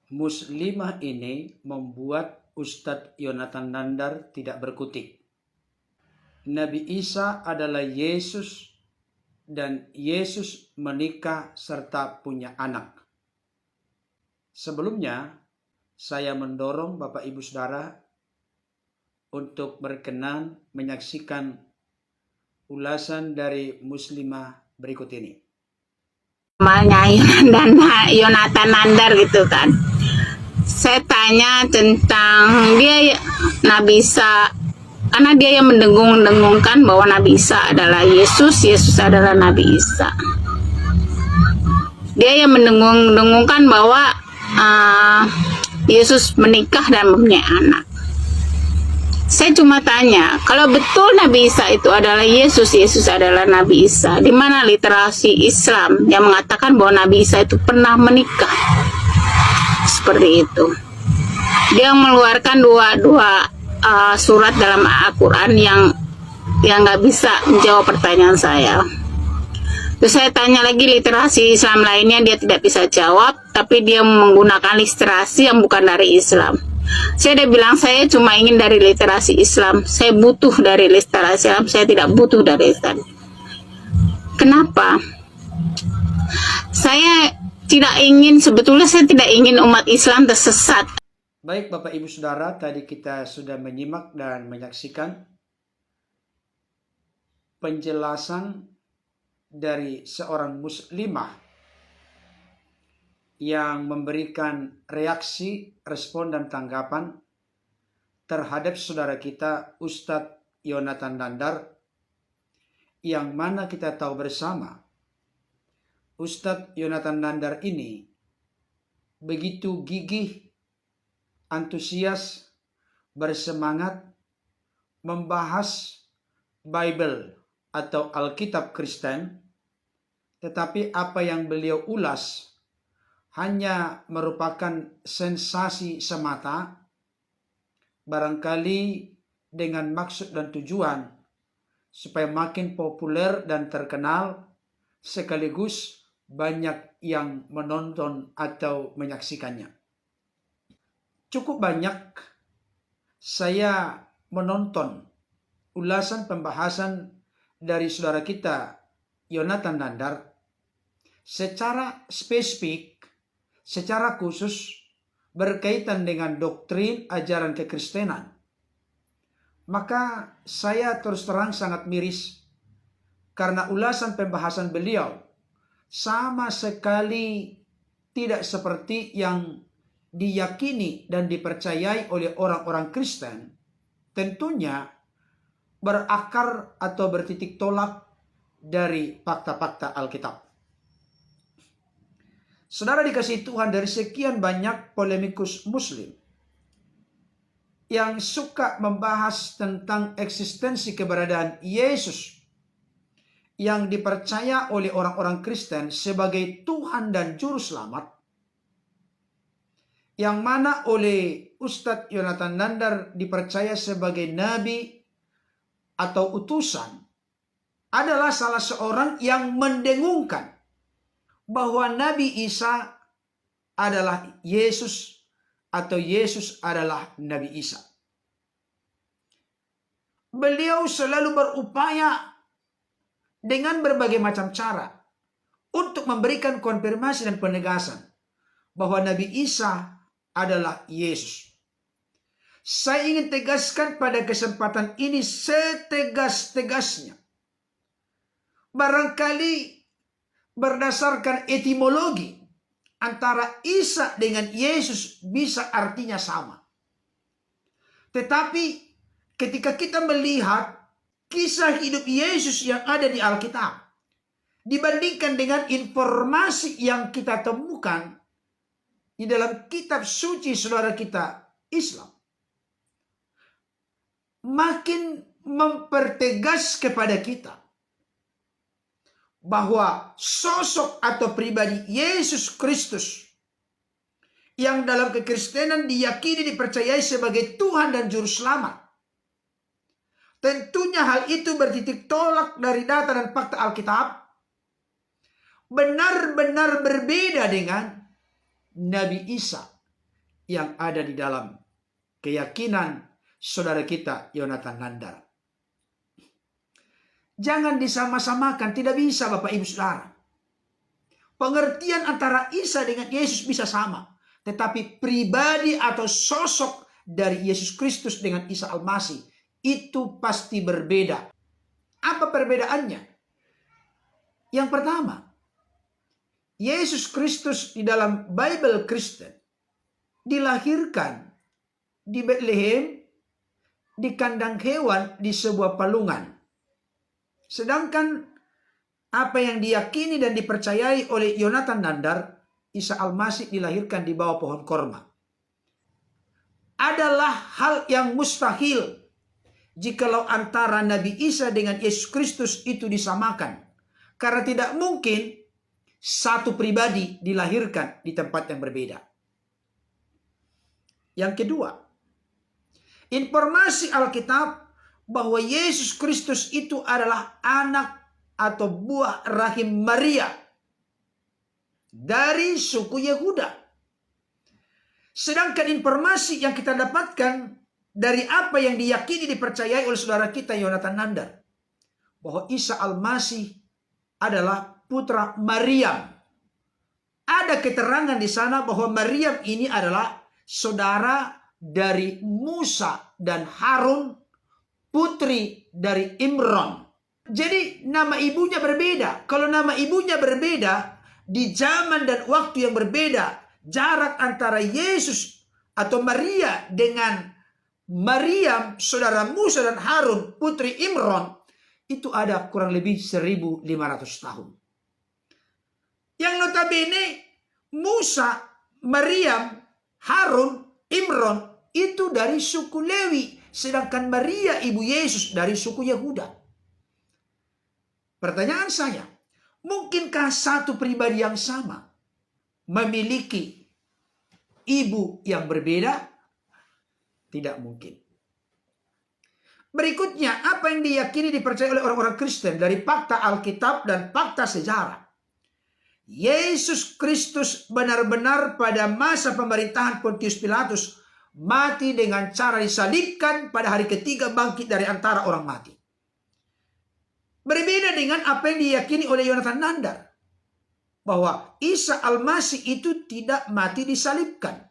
Muslimah ini membuat Ustadz Yonatan Nandar tidak berkutik. Nabi Isa adalah Yesus dan Yesus menikah serta punya anak. Sebelumnya, saya mendorong Bapak Ibu Saudara untuk berkenan menyaksikan ulasan dari Muslimah berikut ini. Namanya Yonatan Nandar gitu kan. Saya tanya tentang dia Nabi Isa, karena dia yang mendengung-dengungkan bahwa Nabi Isa adalah Yesus, Yesus adalah Nabi Isa. Dia yang mendengung-dengungkan bahwa Yesus menikah dan mempunyai anak. Saya cuma tanya, kalau betul Nabi Isa itu adalah Yesus, Yesus adalah Nabi Isa, di mana literasi Islam yang mengatakan bahwa Nabi Isa itu pernah menikah? Seperti itu. Dia mengeluarkan dua surat dalam Al-Quran yang nggak bisa menjawab pertanyaan saya. Terus saya tanya lagi literasi Islam lainnya, dia tidak bisa jawab, tapi dia menggunakan literasi yang bukan dari Islam. Saya udah bilang saya cuma ingin dari literasi Islam, saya butuh dari literasi Islam, saya tidak butuh dari Islam. Kenapa? Saya tidak ingin, sebetulnya saya tidak ingin umat Islam tersesat. Baik Bapak Ibu Saudara, tadi kita sudah menyimak dan menyaksikan penjelasan dari seorang muslimah yang memberikan reaksi, respon, dan tanggapan terhadap saudara kita Ustadz Yonatan Nandar, yang mana kita tahu bersama Ustadz Yonatan Nandar ini begitu gigih, antusias, bersemangat membahas Bible atau Alkitab Kristen, tetapi apa yang beliau ulas hanya merupakan sensasi semata, barangkali dengan maksud dan tujuan supaya makin populer dan terkenal, sekaligus banyak yang menonton atau menyaksikannya. Cukup banyak saya menonton ulasan pembahasan dari saudara kita Yonatan Nandar secara spesifik, secara khusus berkaitan dengan doktrin ajaran kekristenan. Maka saya terus terang sangat miris karena ulasan pembahasan beliau sama sekali tidak seperti yang diyakini dan dipercayai oleh orang-orang Kristen, tentunya berakar atau bertitik tolak dari fakta-fakta Alkitab. Saudara dikasihi Tuhan, dari sekian banyak polemikus Muslim yang suka membahas tentang eksistensi keberadaan Yesus yang dipercaya oleh orang-orang Kristen sebagai Tuhan dan Juru Selamat, yang mana oleh Ustadz Yonatan Nandar dipercaya sebagai nabi atau utusan, adalah salah seorang yang mendengungkan bahwa Nabi Isa adalah Yesus atau Yesus adalah Nabi Isa. Beliau selalu berupaya dengan berbagai macam cara untuk memberikan konfirmasi dan penegasan bahwa Nabi Isa adalah Yesus. Saya ingin tegaskan pada kesempatan ini setegas-tegasnya. Barangkali berdasarkan etimologi antara Isa dengan Yesus bisa artinya sama. Tetapi ketika kita melihat kisah hidup Yesus yang ada di Alkitab, dibandingkan dengan informasi yang kita temukan di dalam kitab suci saudara kita Islam, makin mempertegas kepada kita bahwa sosok atau pribadi Yesus Kristus yang dalam kekristenan diyakini dipercayai sebagai Tuhan dan Juru Selamat, tentunya hal itu bertitik tolak dari data dan fakta Alkitab, benar-benar berbeda dengan Nabi Isa yang ada di dalam keyakinan saudara kita Yonatan Nandar. Jangan disama-samakan, tidak bisa Bapak Ibu Saudara. Pengertian antara Isa dengan Yesus bisa sama, tetapi pribadi atau sosok dari Yesus Kristus dengan Isa Al-Masih itu pasti berbeda. Apa perbedaannya? Yang pertama, Yesus Kristus di dalam Bible Kristen dilahirkan di Bethlehem, di kandang hewan, di sebuah palungan. Sedangkan apa yang diyakini dan dipercayai oleh Yonatan Nandar, Isa Al-Masih dilahirkan di bawah pohon korma. Adalah hal yang mustahil jikalau antara Nabi Isa dengan Yesus Kristus itu disamakan. Karena tidak mungkin satu pribadi dilahirkan di tempat yang berbeda. Yang kedua, informasi Alkitab bahwa Yesus Kristus itu adalah anak atau buah rahim Maria dari suku Yehuda. Sedangkan informasi yang kita dapatkan dari apa yang diyakini dipercayai oleh saudara kita Yonatan Nandar, bahwa Isa Al-Masih adalah putra Maryam. Ada keterangan di sana bahwa Maryam ini adalah saudara dari Musa dan Harun, putri dari Imron. Jadi nama ibunya berbeda. Kalau nama ibunya berbeda, di zaman dan waktu yang berbeda, jarak antara Yesus atau Maria dengan Maryam, saudara Musa dan Harun, putri Imron, itu ada kurang lebih 1.500 tahun. Yang notabene Musa, Maryam, Harun, Imron itu dari suku Lewi, sedangkan Maria ibu Yesus dari suku Yehuda. Pertanyaan saya, mungkinkah satu pribadi yang sama memiliki ibu yang berbeda? Tidak mungkin. Berikutnya, apa yang diyakini dipercaya oleh orang-orang Kristen dari fakta Alkitab dan fakta sejarah. Yesus Kristus benar-benar pada masa pemerintahan Pontius Pilatus mati dengan cara disalibkan, pada hari ketiga bangkit dari antara orang mati. Berbeda dengan apa yang diyakini oleh Yonatan Nandar, bahwa Isa Al-Masih itu tidak mati disalibkan,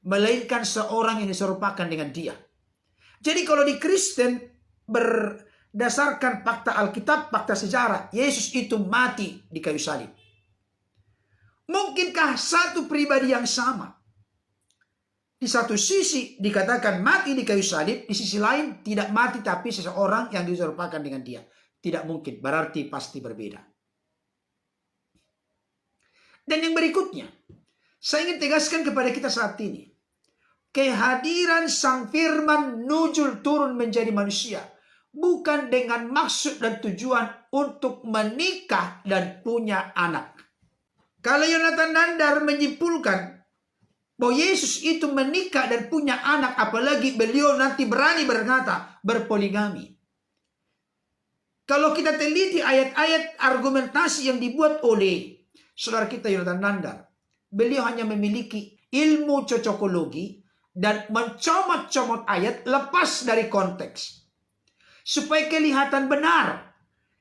melainkan seorang yang diserupakan dengan dia. Jadi kalau di Kristen berdasarkan fakta Alkitab, fakta sejarah, Yesus itu mati di kayu salib. Mungkinkah satu pribadi yang sama? Di satu sisi dikatakan mati di kayu salib, di sisi lain tidak mati tapi seseorang yang diserupakan dengan dia. Tidak mungkin, berarti pasti berbeda. Dan yang berikutnya, saya ingin tegaskan kepada kita saat ini. Kehadiran Sang Firman nuzul turun menjadi manusia bukan dengan maksud dan tujuan untuk menikah dan punya anak. Kalau Yonatan Nandar menyimpulkan bahwa Yesus itu menikah dan punya anak, apalagi beliau nanti berani berkata berpoligami. Kalau kita teliti ayat-ayat argumentasi yang dibuat oleh saudara kita Yonatan Nandar, beliau hanya memiliki ilmu cocokologi dan mencomot-comot ayat lepas dari konteks supaya kelihatan benar.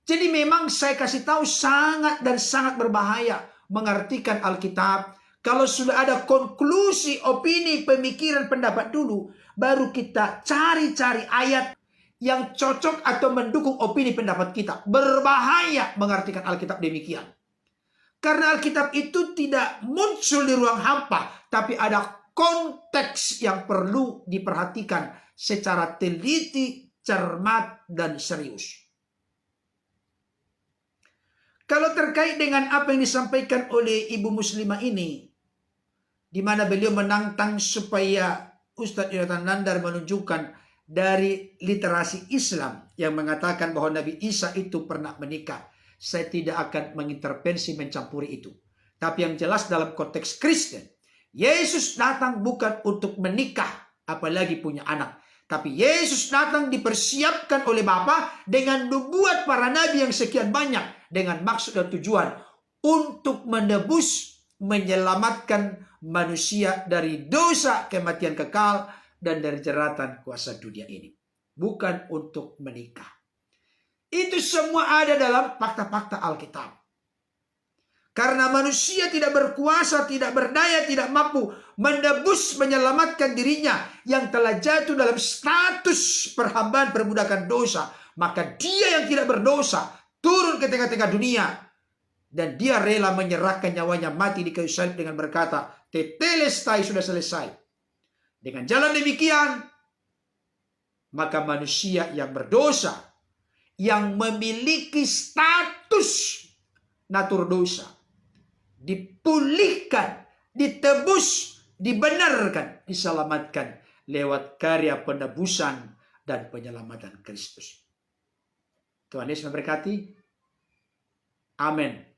Jadi memang saya kasih tahu sangat dan sangat berbahaya mengartikan Alkitab. Kalau sudah ada konklusi, opini, pemikiran, pendapat dulu, baru kita cari-cari ayat yang cocok atau mendukung opini pendapat kita. Berbahaya mengartikan Alkitab demikian. Karena Alkitab itu tidak muncul di ruang hampa, tapi ada konteks yang perlu diperhatikan secara teliti, cermat, dan serius. Kalau terkait dengan apa yang disampaikan oleh Ibu Muslimah ini, di mana beliau menantang supaya Ustadz Yonatan Nandar menunjukkan dari literasi Islam yang mengatakan bahwa Nabi Isa itu pernah menikah. Saya tidak akan mengintervensi, mencampuri itu. Tapi yang jelas dalam konteks Kristen, Yesus datang bukan untuk menikah, apalagi punya anak. Tapi Yesus datang dipersiapkan oleh Bapa dengan nubuat para nabi yang sekian banyak, dengan maksud dan tujuan untuk menebus, menyelamatkan manusia dari dosa kematian kekal dan dari jeratan kuasa dunia ini. Bukan untuk menikah. Itu semua ada dalam fakta-fakta Alkitab. Karena manusia tidak berkuasa, tidak berdaya, tidak mampu menebus, menyelamatkan dirinya yang telah jatuh dalam status perhambaan perbudakan dosa. Maka dia yang tidak berdosa turun ke tengah-tengah dunia. Dan dia rela menyerahkan nyawanya mati di kayu salib dengan berkata, tetelestai, sudah selesai. Dengan jalan demikian, maka manusia yang berdosa, yang memiliki status natur dosa, dipulihkan, ditebus, dibenarkan, diselamatkan lewat karya penebusan dan penyelamatan Kristus. Tuhan Yesus memberkati. Amin.